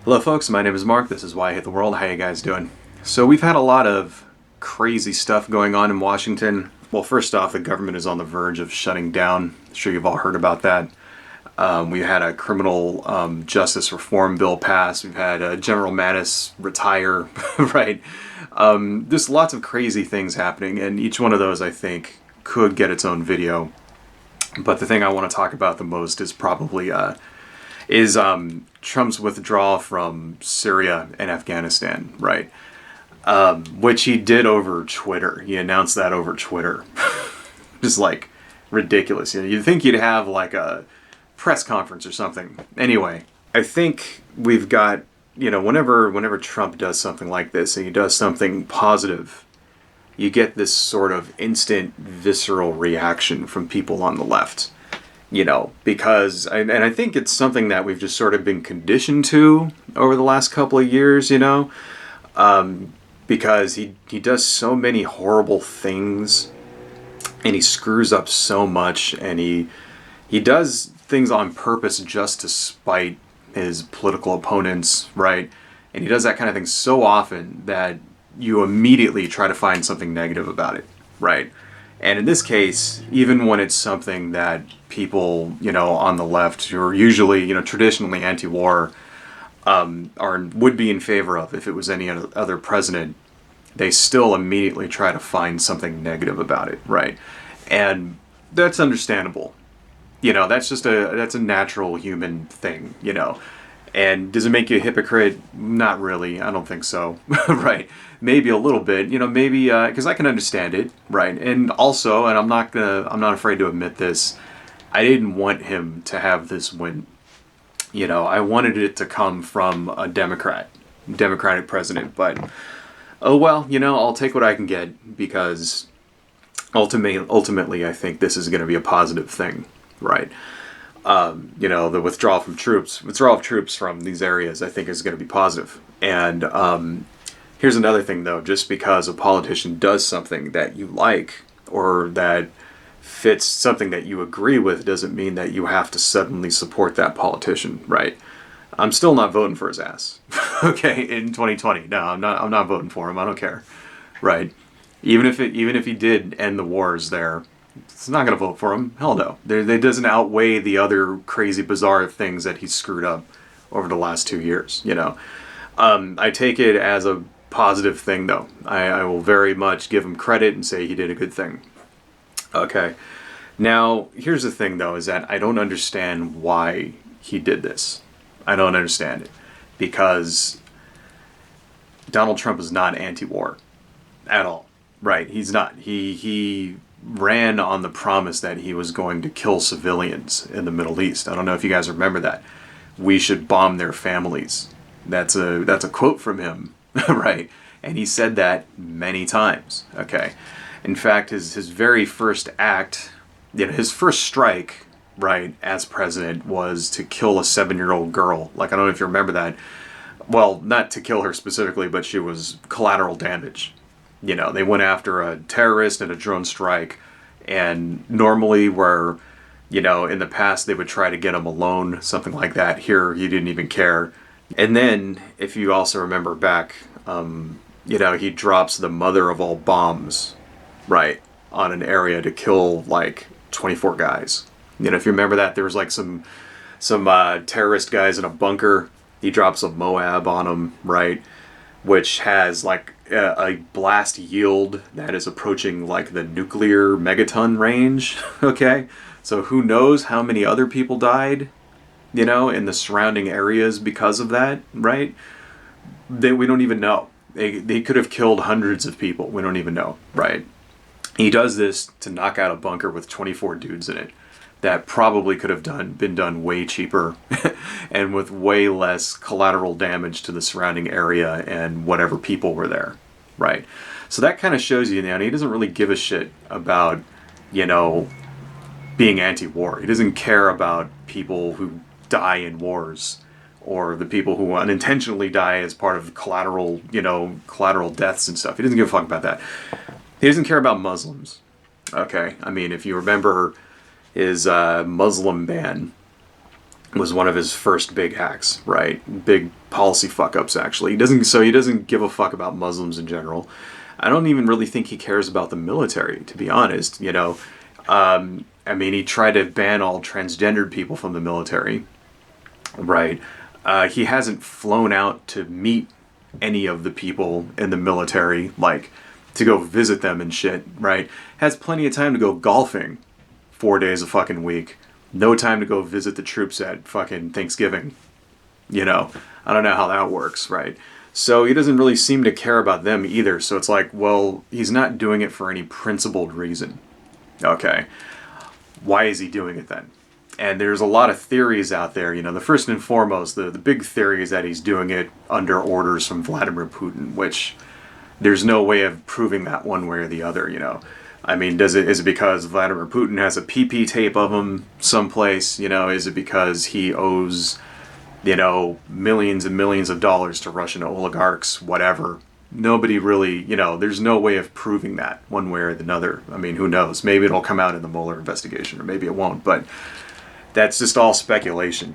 Hello folks, my name is Mark, this is Why I Hate the World. How you guys doing? So we've had a lot of crazy stuff going on in Washington. Well, first off, the government is on the verge of shutting down. I'm sure you've all heard about that. We had a criminal justice reform bill pass. We've had General Mattis retire, right? There's lots of crazy things happening, and each one of those, I think, could get its own video. But the thing I want to talk about the most is probably Trump's withdrawal from Syria and Afghanistan, right? Which he did over Twitter. He announced that over Twitter. Just like ridiculous. You know, you'd think you'd have like a press conference or something. Anyway, I think we've got, whenever Trump does something like this and he does something positive, you get this sort of instant visceral reaction from people on the left. Because I think it's something that we've just sort of been conditioned to over the last couple of years, because he does so many horrible things and he screws up so much, and he does things on purpose just to spite his political opponents, right? And he does that kind of thing so often that you immediately try to find something negative about it, right? And in this case, even when it's something that people, on the left, who are usually, traditionally anti-war, would be in favor of if it was any other president, they still immediately try to find something negative about it, right? And that's understandable. That's a natural human thing, And does it make you a hypocrite? Not really. I don't think so. Right? Maybe a little bit. Maybe because I can understand it, right? And also, and I'm not afraid to admit this, I didn't want him to have this win. I wanted it to come from a Democratic president. But oh well, I'll take what I can get, because ultimately, I think this is going to be a positive thing, right? The withdrawal of troops from these areas, I think, is going to be positive. And here's another thing, though: just because a politician does something that you like or that fits something that you agree with, doesn't mean that you have to suddenly support that politician, right? I'm still not voting for his ass. Okay, in 2020, no, I'm not voting for him. I don't care, right? Even if he did end the wars there, it's not going to vote for him. Hell no. It doesn't outweigh the other crazy, bizarre things that he's screwed up over the last 2 years, I take it as a positive thing, though. I will very much give him credit and say he did a good thing. Okay. Now, here's the thing, though, is that I don't understand why he did this. I don't understand it. Because Donald Trump is not anti-war at all. Right? He's not. He ran on the promise that he was going to kill civilians in the Middle East. I don't know if you guys remember that. We should bomb their families. That's a quote from him, right? And he said that many times. Okay. In fact, his very first act, his first strike, right, as president, was to kill a 7-year-old girl. Like, I don't know if you remember that. Well, not to kill her specifically, but she was collateral damage. They went after a terrorist in a drone strike, and normally where, in the past they would try to get him alone, something like that. Here, he didn't even care. And then, if you also remember back, he drops the mother of all bombs, right, on an area to kill, like, 24 guys. If you remember that, there was, like, some terrorist guys in a bunker. He drops a Moab on them, right, which has, like, a blast yield that is approaching like the nuclear megaton range. Okay, so who knows how many other people died, in the surrounding areas because of that, right? We don't even know. They could have killed hundreds of people. We don't even know, right? He does this to knock out a bunker with 24 dudes in it that probably could have been done way cheaper and with way less collateral damage to the surrounding area and whatever people were there, right? So that kind of shows you, he doesn't really give a shit about, being anti-war. He doesn't care about people who die in wars or the people who unintentionally die as part of collateral deaths and stuff. He doesn't give a fuck about that. He doesn't care about Muslims. Okay, I mean, if you remember his Muslim ban, was one of his first big hacks, right? Big policy fuck ups, actually. He doesn't give a fuck about Muslims in general. I don't even really think he cares about the military, to be honest. I mean, he tried to ban all transgendered people from the military, right? He hasn't flown out to meet any of the people in the military, like to go visit them and shit, right? Has plenty of time to go golfing 4 days a fucking week. No time to go visit the troops at fucking Thanksgiving. I don't know how that works, right? So he doesn't really seem to care about them either. So it's like, well, he's not doing it for any principled reason. Okay. Why is he doing it then? And there's a lot of theories out there. The first and foremost, the big theory is that he's doing it under orders from Vladimir Putin, which there's no way of proving that one way or the other. I mean, is it because Vladimir Putin has a PP tape of him someplace? Is it because he owes, millions and millions of dollars to Russian oligarchs, whatever? Nobody really, there's no way of proving that one way or the other. I mean, who knows? Maybe it'll come out in the Mueller investigation, or maybe it won't, but that's just all speculation.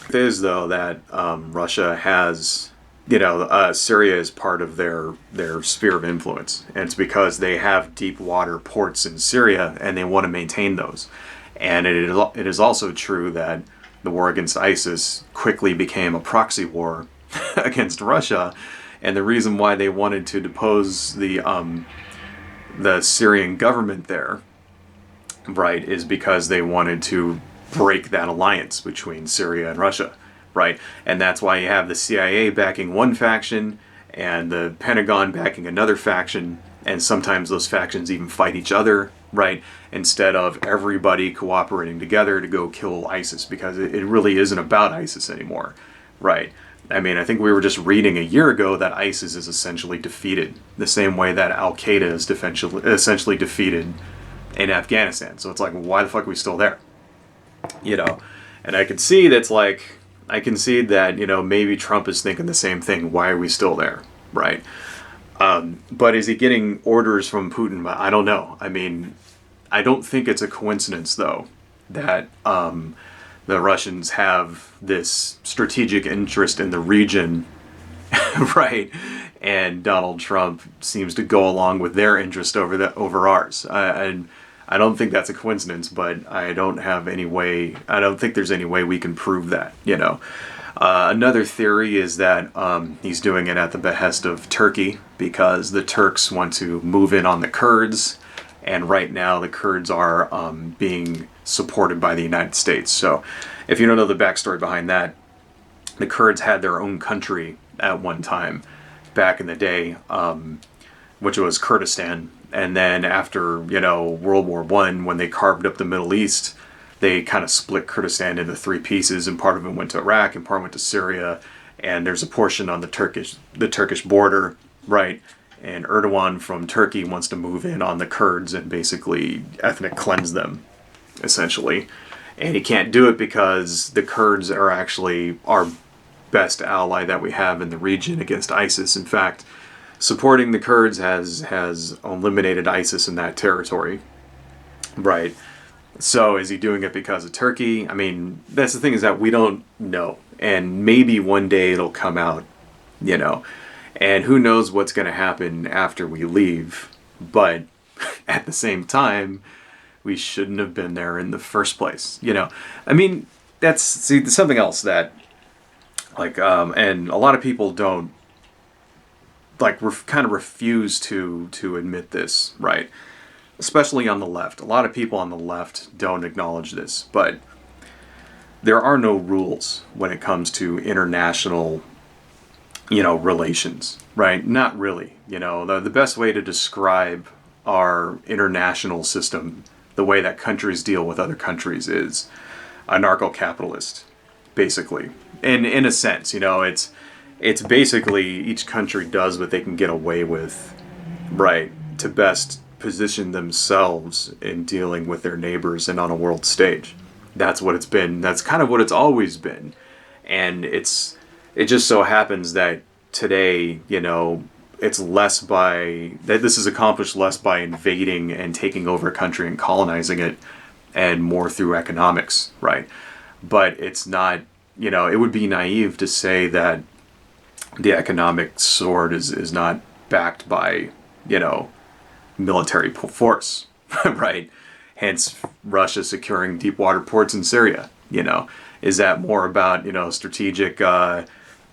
It is, though, that Russia has, Syria is part of their sphere of influence. And it's because they have deep water ports in Syria and they want to maintain those. And it is also true that the war against ISIS quickly became a proxy war against Russia. And the reason why they wanted to depose the Syrian government there, right, is because they wanted to break that alliance between Syria and Russia, right? And that's why you have the CIA backing one faction and the Pentagon backing another faction, and sometimes those factions even fight each other, right? Instead of everybody cooperating together to go kill ISIS, because it really isn't about ISIS anymore, right? I mean, I think we were just reading a year ago that ISIS is essentially defeated, the same way that Al-Qaeda is essentially defeated in Afghanistan. So it's like, why the fuck are we still there? And I can see that, maybe Trump is thinking the same thing. Why are we still there? Right. But is he getting orders from Putin? I don't know. I mean, I don't think it's a coincidence, though, that the Russians have this strategic interest in the region, right? And Donald Trump seems to go along with their interest over ours. I don't think that's a coincidence, but I don't think there's any way we can prove that, Another theory is that he's doing it at the behest of Turkey, because the Turks want to move in on the Kurds, and right now the Kurds are being supported by the United States. So if you don't know the backstory behind that, the Kurds had their own country at one time back in the day, which was Kurdistan. And then after, World War I, when they carved up the Middle East, they kind of split Kurdistan into three pieces, and part of it went to Iraq and part went to Syria. And there's a portion on the Turkish border, right? And Erdogan from Turkey wants to move in on the Kurds and basically ethnic cleanse them, essentially. And he can't do it because the Kurds are actually our best ally that we have in the region against ISIS. In fact, supporting the Kurds has eliminated ISIS in that territory, right? So is he doing it because of Turkey? I mean, that's the thing, is that we don't know. And maybe one day it'll come out, And who knows what's going to happen after we leave. But at the same time, we shouldn't have been there in the first place, I mean, that's something else that, and a lot of people don't, kind of refuse to admit this, right? Especially on the left. A lot of people on the left don't acknowledge this, but there are no rules when it comes to international, relations, right? Not really. The best way to describe our international system, the way that countries deal with other countries, is anarcho-capitalist, basically. In a sense, it's basically each country does what they can get away with, right, to best position themselves in dealing with their neighbors and on a world stage. That's what it's been. That's kind of what it's always been. And it just so happens that today, this is accomplished less by invading and taking over a country and colonizing it, and more through economics, right? but it's not, it would be naive to say that the economic sword is not backed by, military force, right? Hence, Russia securing deep water ports in Syria. Is that more about strategic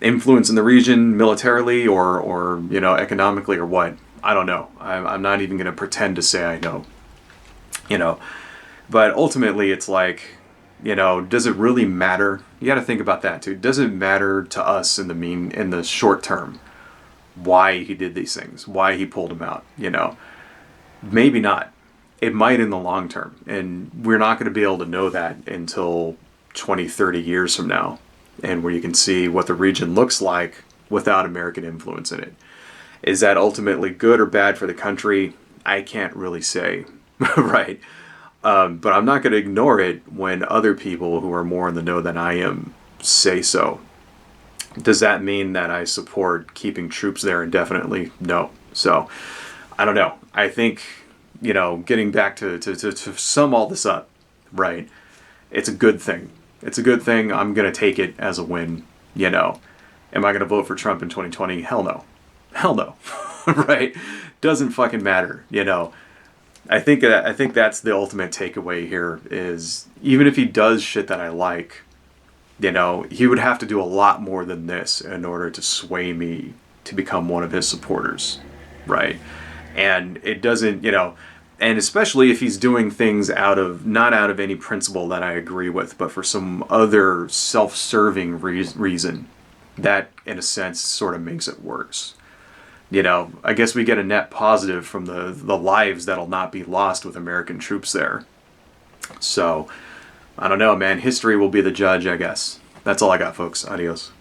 influence in the region militarily or economically or what? I don't know. I'm not even going to pretend to say I know. You know, but ultimately, it's like, does it really matter? You got to think about that too. Does it matter to us in the short term why he did these things, why he pulled them out? Maybe not. It might in the long term, and we're not going to be able to know that until 20, 30 years from now, and where you can see what the region looks like without American influence in it. Is that ultimately good or bad for the country? I can't really say, right? But I'm not going to ignore it when other people who are more in the know than I am say so. Does that mean that I support keeping troops there indefinitely? No. So, I don't know. I think, getting back to sum all this up, right? It's a good thing. It's a good thing. I'm going to take it as a win, Am I going to vote for Trump in 2020? Hell no. Hell no. Right? Doesn't fucking matter, I think that's the ultimate takeaway here is even if he does shit that I like, he would have to do a lot more than this in order to sway me to become one of his supporters, right? And it doesn't, and especially if he's doing things not out of any principle that I agree with, but for some other self-serving reason, that in a sense sort of makes it worse. I guess we get a net positive from the lives that'll not be lost with American troops there. So, I don't know, man. History will be the judge, I guess. That's all I got, folks. Adios.